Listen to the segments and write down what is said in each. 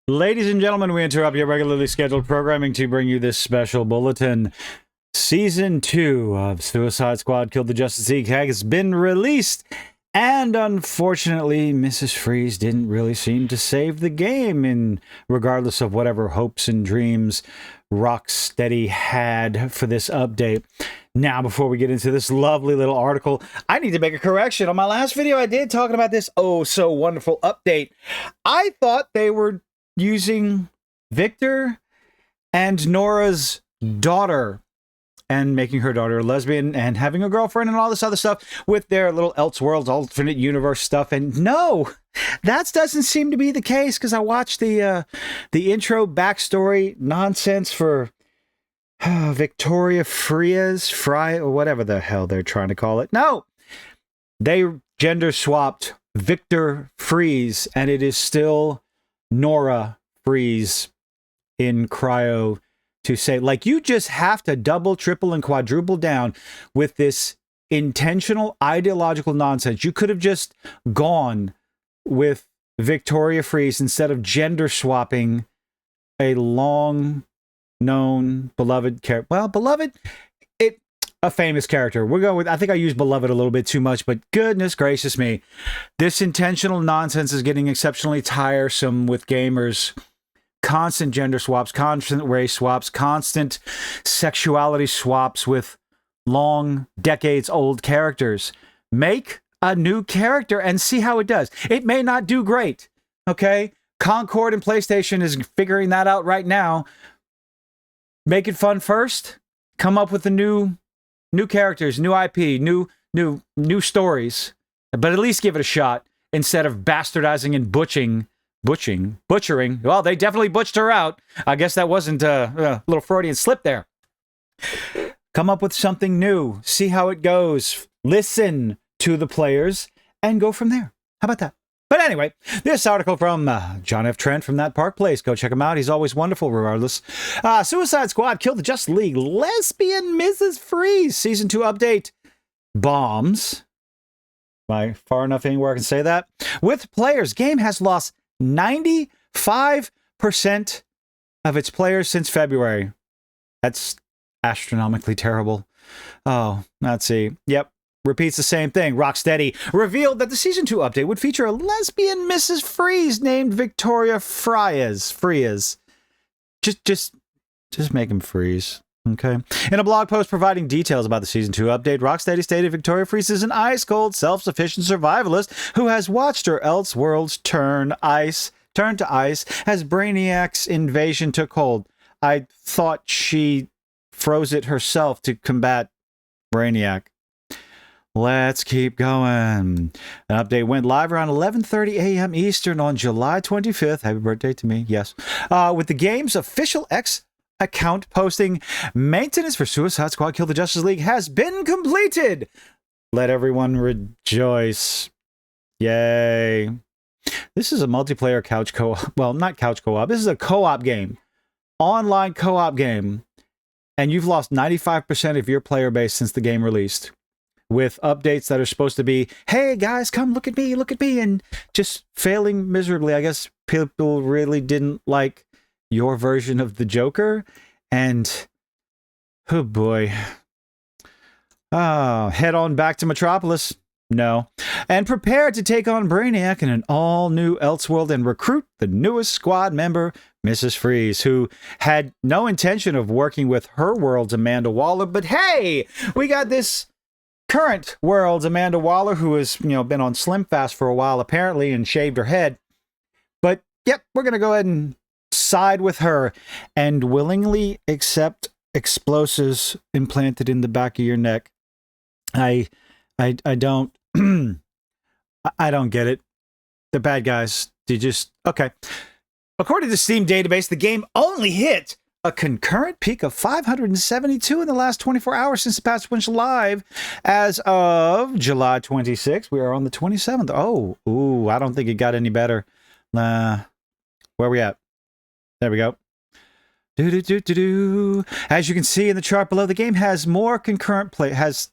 Ladies and gentlemen, we interrupt your regularly scheduled programming to bring you this special bulletin. Season 2 of Suicide Squad Killed the Justice League has been released, and unfortunately, Mrs. Freeze didn't really seem to save the game, regardless of whatever hopes and dreams Rocksteady had for this update. Now, before we get into this lovely little article, I need to make a correction. On my last video, I did talking about this so wonderful update. I thought they were using Victor and Nora's daughter and making her daughter a lesbian and having a girlfriend and all this other stuff with their little Elseworlds alternate universe stuff. And no, that doesn't seem to be the case, because I watched the intro backstory nonsense for Victoria Frias, or whatever the hell they're trying to call it. No, they gender swapped Victor Freeze, and it is still Nora Freeze in cryo to say, like, you just have to double, triple, and quadruple down with this intentional ideological nonsense. You could have just gone with Victoria Freeze instead of gender swapping a long known beloved character. Well, beloved, a famous character. We're going with, I think I used beloved a little bit too much, but goodness gracious me, this intentional nonsense is getting exceptionally tiresome with gamers. Constant gender swaps, constant race swaps, constant sexuality swaps with long, decades old characters. Make a new character and see how it does. It may not do great, okay? Concord and PlayStation is figuring that out right now. Make it fun first. Come up with the new characters, new IP, new stories, but at least give it a shot instead of bastardizing and butchering. Well, they definitely butched her out. I guess that wasn't a little Freudian slip there. Come up with something new. See how it goes. Listen to the players and go from there. How about that? But anyway, this article from John F. Trent from That Park Place. Go check him out. He's always wonderful regardless. Suicide Squad Killed the Justice League. Lesbian Mrs. Freeze. Season 2 update. Bombs. Am I far enough anywhere I can say that? With players, game has lost 95% of its players since February. That's astronomically terrible. Oh, let's see. Yep. Repeats the same thing. Rocksteady revealed that the Season 2 update would feature a lesbian Mrs. Freeze named Victoria Frias. Just make him freeze. Okay. In a blog post providing details about the Season 2 update, Rocksteady stated Victoria Freeze is an ice-cold, self-sufficient survivalist who has watched her Elseworlds turn to ice as Brainiac's invasion took hold. I thought she froze it herself to combat Brainiac. Let's keep going. An update went live around 11:30 a.m. Eastern on July 25th. Happy birthday to me, yes. With the game's official X account posting, maintenance for Suicide Squad Kill the Justice League has been completed. Let everyone rejoice. Yay. This is a multiplayer couch co-op. Well, not couch co-op. This is a co-op game. Online co-op game. And you've lost 95% of your player base since the game released. With updates that are supposed to be, hey guys, come look at me, and just failing miserably. I guess people really didn't like your version of the Joker, and oh boy. Head on back to Metropolis. No. And prepare to take on Brainiac in an all-new Elseworld and recruit the newest squad member, Mrs. Freeze, who had no intention of working with her world's Amanda Waller, but hey, we got this current world's Amanda Waller, who has, been on Slim Fast for a while, apparently, and shaved her head. But, yep, we're going to go ahead and side with her and willingly accept explosives implanted in the back of your neck. I don't, I don't get it. The bad guys, okay. According to the Steam database, the game only hit a concurrent peak of 572 in the last 24 hours since the patch went live as of July 26th. We are on the 27th. I don't think it got any better. Where are we at? There we go. As you can see in the chart below, the game has more concurrent players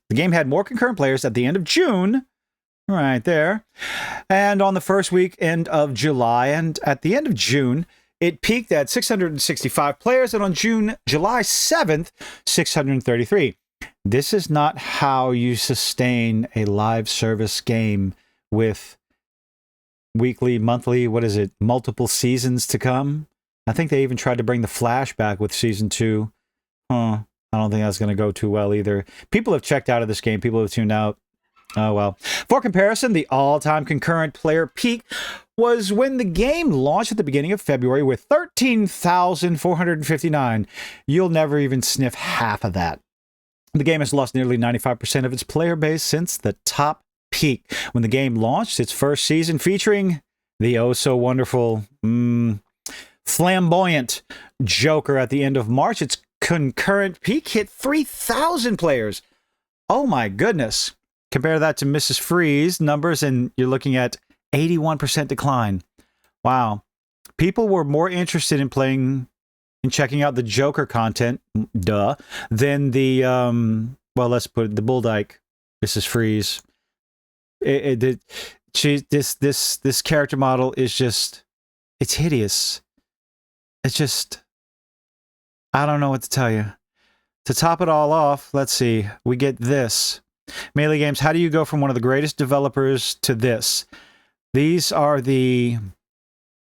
at the end of June. Right there. And on the first weekend of July and at the end of June, it peaked at 665 players, and on July 7th, 633. This is not how you sustain a live service game with weekly, monthly, multiple seasons to come. I think they even tried to bring the Flash back with season 2. I don't think that's going to go too well either. People have checked out of this game. People have tuned out. Oh, well. For comparison, the all-time concurrent player peak was when the game launched at the beginning of February with 13,459. You'll never even sniff half of that. The game has lost nearly 95% of its player base since the top peak when the game launched its first season, featuring the oh-so-wonderful, flamboyant Joker at the end of March. Its concurrent peak hit 3,000 players. Oh, my goodness. Compare that to Mrs. Freeze numbers, and you're looking at 81% decline. Wow. People were more interested in playing and checking out the Joker content, than the, let's put it, the Bull Dyke Mrs. Freeze. This character model is just, it's hideous. It's just, I don't know what to tell you. To top it all off, let's see, we get this. Melee Games, how do you go from one of the greatest developers to this? These are the,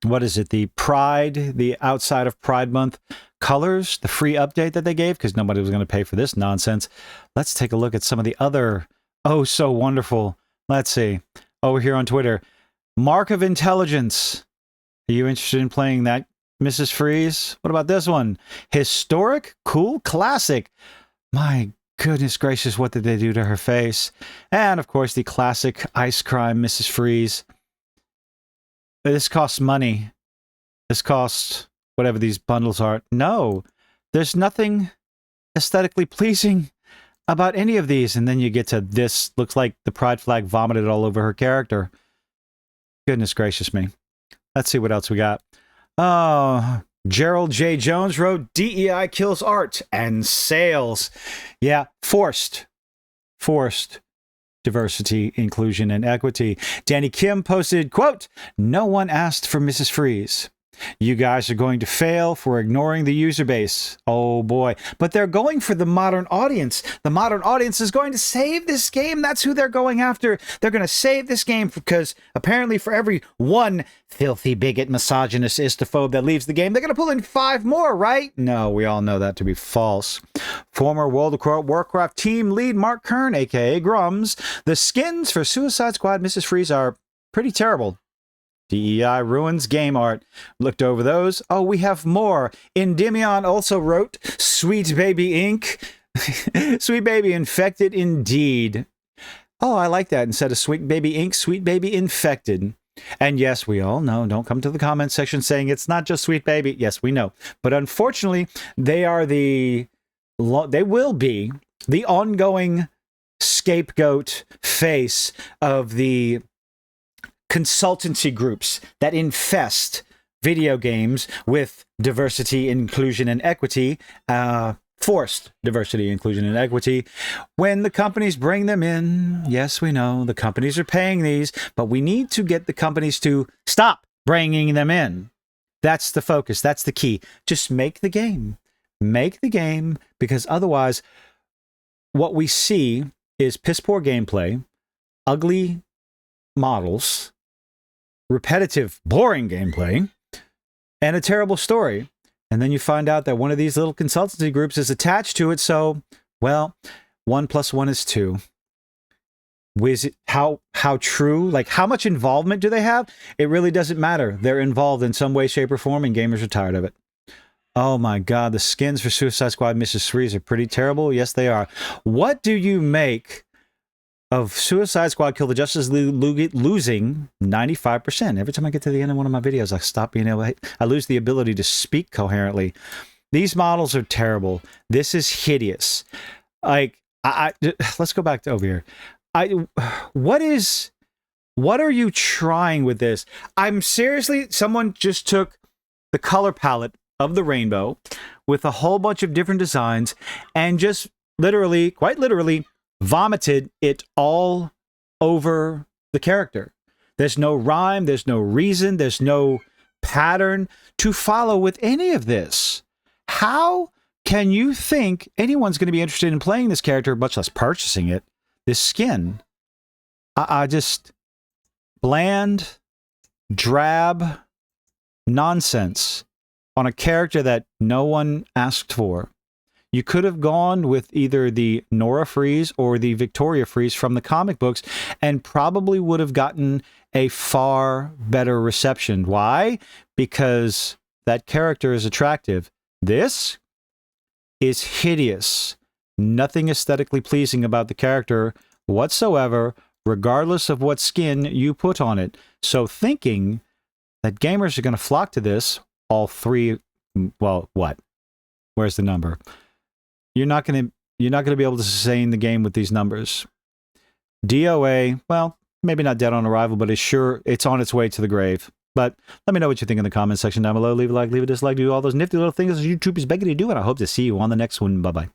the Pride, the outside of Pride Month colors, the free update that they gave, because nobody was going to pay for this nonsense. Let's take a look at some of the other, oh, so wonderful. Let's see, over here on Twitter. Mark of Intelligence. Are you interested in playing that, Mrs. Freeze? What about this one? Historic, cool, classic. My goodness gracious, what did they do to her face? And, of course, the classic Ice Crime Mrs. Freeze. This costs money. This costs whatever these bundles are. No, there's nothing aesthetically pleasing about any of these. And then you get to this. Looks like the pride flag vomited all over her character. Goodness gracious me. Let's see what else we got. Oh, Gerald J. Jones wrote, DEI kills art and sales. Yeah, forced diversity, inclusion, and equity. Danny Kim posted, quote, no one asked for Mrs. Freeze. You guys are going to fail for ignoring the user base. Oh boy. But they're going for the modern audience. The modern audience is going to save this game. That's who they're going after. They're going to save this game because apparently for every one filthy bigot, misogynist, istophobe that leaves the game, they're going to pull in 5 more, right? No, we all know that to be false. Former World of Warcraft team lead Mark Kern, aka Grums, the skins for Suicide Squad Mrs. Freeze are pretty terrible. DEI ruins game art. Looked over those. Oh, we have more. Endymion also wrote, Sweet Baby Ink. Sweet Baby Infected indeed. Oh, I like that. Instead of Sweet Baby Ink, Sweet Baby Infected. And yes, we all know, don't come to the comment section saying it's not just Sweet Baby. Yes, we know. But unfortunately, they will be the ongoing scapegoat face of the consultancy groups that infest video games with diversity, inclusion, and equity, forced diversity, inclusion, and equity. When the companies bring them in, yes, we know the companies are paying these, but we need to get the companies to stop bringing them in. That's the focus. That's the key. Just make the game. Make the game, because otherwise what we see is piss poor gameplay, ugly models, repetitive, boring gameplay, and a terrible story. And then you find out that one of these little consultancy groups is attached to it. So, well, 1 + 1 is 2. Is it how true? Like, how much involvement do they have? It really doesn't matter. They're involved in some way, shape, or form, and gamers are tired of it. Oh my God, the skins for Suicide Squad Mrs. Freeze are pretty terrible. Yes, they are. What do you make of Suicide Squad Kill the Justice League losing 95%? Every time I get to the end of one of my videos, I stop being able to, I lose the ability to speak coherently. These models are terrible. This is hideous. Like, let's go back to over here. What are you trying with this? I'm seriously, someone just took the color palette of the rainbow with a whole bunch of different designs and just literally, quite literally, vomited it all over the character. There's no rhyme, there's no reason, there's no pattern to follow with any of this. How can you think anyone's going to be interested in playing this character, much less purchasing it, this skin? I just... bland, drab nonsense on a character that no one asked for. You could have gone with either the Nora Frias or the Victoria Frias from the comic books and probably would have gotten a far better reception. Why? Because that character is attractive. This is hideous. Nothing aesthetically pleasing about the character whatsoever, regardless of what skin you put on it. So thinking that gamers are going to flock to this, all three, well, what? Where's the number? You're not going to be able to sustain the game with these numbers. DOA, well, maybe not dead on arrival, but it's on its way to the grave. But let me know what you think in the comment section down below. Leave a like, leave a dislike, do all those nifty little things that YouTube is begging you to do, and I hope to see you on the next one. Bye-bye.